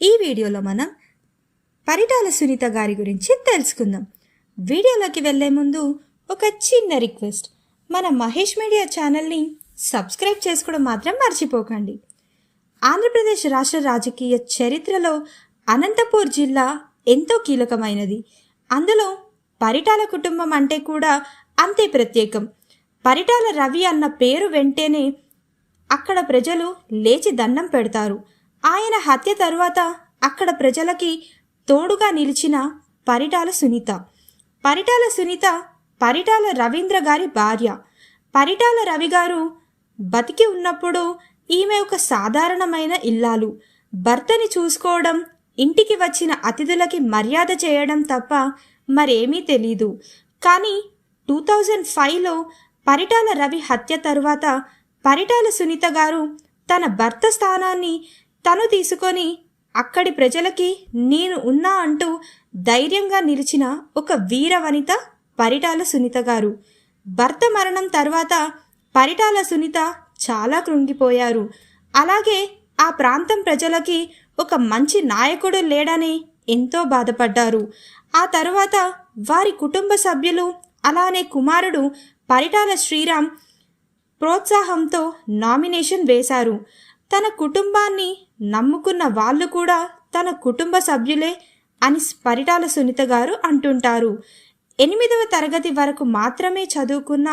ఈ వీడియోలో మనం పరిటాల సునీత గారి గురించి తెలుసుకుందాం. వీడియోలోకి వెళ్లే ముందు ఒక చిన్న రిక్వెస్ట్, మన మహేష్ మీడియా ఛానల్ని సబ్స్క్రైబ్ చేసుకోవడం మాత్రం మర్చిపోకండి. ఆంధ్రప్రదేశ్ రాష్ట్ర రాజకీయ చరిత్రలో అనంతపూర్ జిల్లా ఎంతో కీలకమైనది. అందులో పరిటాల కుటుంబం అంటే కూడా అంతే ప్రత్యేకం. పరిటాల రవి అన్న పేరు వెంటనే అక్కడ ప్రజలు లేచి దండం పెడతారు. ఆయన హత్య తరువాత అక్కడ ప్రజలకి తోడుగా నిలిచిన పరిటాల సునీత. పరిటాల సునీత పరిటాల రవీంద్ర గారి భార్య. పరిటాల రవి గారు బతికి ఉన్నప్పుడు ఈమె ఒక సాధారణమైన ఇల్లాలు. భర్తని చూసుకోవడం, ఇంటికి వచ్చిన అతిథులకి మర్యాద చేయడం తప్ప మరేమీ తెలీదు. కానీ 2005లో పరిటాల రవి హత్య తరువాత పరిటాల సునీత గారు తన భర్త స్థానాన్ని తను తీసుకొని అక్కడి ప్రజలకి నేను ఉన్నా అంటూ ధైర్యంగా నిలిచిన ఒక వీర వనిత పరిటాల సునీత గారు. భర్త మరణం తర్వాత పరిటాల సునీత చాలా కృంగిపోయారు. అలాగే ఆ ప్రాంతం ప్రజలకి ఒక మంచి నాయకుడు లేడని ఎంతో బాధపడ్డారు. ఆ తరువాత వారి కుటుంబ సభ్యులు అలానే కుమారుడు పరిటాల శ్రీరామ్ ప్రోత్సాహంతో నామినేషన్ వేశారు. తన కుటుంబాన్ని నమ్ముకున్న వాళ్ళు కూడా తన కుటుంబ సభ్యులే అని పరిటాల సునీత గారు అంటుంటారు. 8వ తరగతి వరకు మాత్రమే చదువుకున్న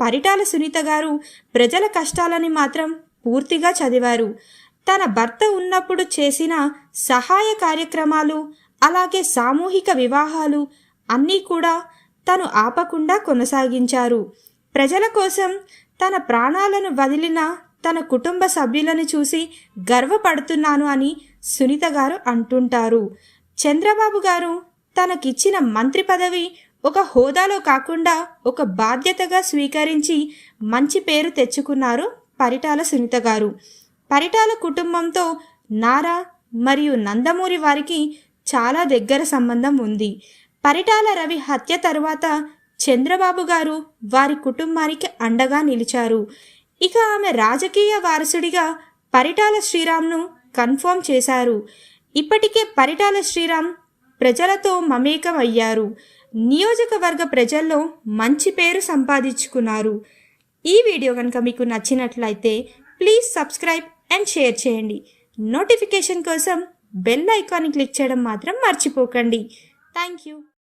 పరిటాల సునీత గారు ప్రజల కష్టాలని మాత్రం పూర్తిగా చదివారు. తన భర్త ఉన్నప్పుడు చేసిన సహాయ కార్యక్రమాలు అలాగే సామూహిక వివాహాలు అన్నీ కూడా తను ఆపకుండా కొనసాగించారు. ప్రజల కోసం తన ప్రాణాలను వదిలిన తన కుటుంబ సభ్యులను చూసి గర్వపడుతున్నాను అని సునీత గారు అంటుంటారు. చంద్రబాబు గారు తనకిచ్చిన మంత్రి పదవి ఒక హోదాలో కాకుండా ఒక బాధ్యతగా స్వీకరించి మంచి పేరు తెచ్చుకున్నారు పరిటాల సునీత గారు. పరిటాల కుటుంబంతో నారా మరియు నందమూరి వారికి చాలా దగ్గర సంబంధం ఉంది. పరిటాల రవి హత్య తరువాత చంద్రబాబు గారు వారి కుటుంబానికి అండగా నిలిచారు. ఇక ఆమె రాజకీయ వారసుడిగా పరిటాల శ్రీరామ్ను కన్ఫర్మ్ చేశారు. ఇప్పటికే పరిటాల శ్రీరామ్ ప్రజలతో మమేకం అయ్యారు. నియోజకవర్గ ప్రజల్లో మంచి పేరు సంపాదించుకున్నారు. ఈ వీడియో కనుక మీకు నచ్చినట్లయితే ప్లీజ్ సబ్స్క్రైబ్ అండ్ షేర్ చేయండి. నోటిఫికేషన్ కోసం బెల్ ఐకాన్ని క్లిక్ చేయడం మాత్రం మర్చిపోకండి. Thank you.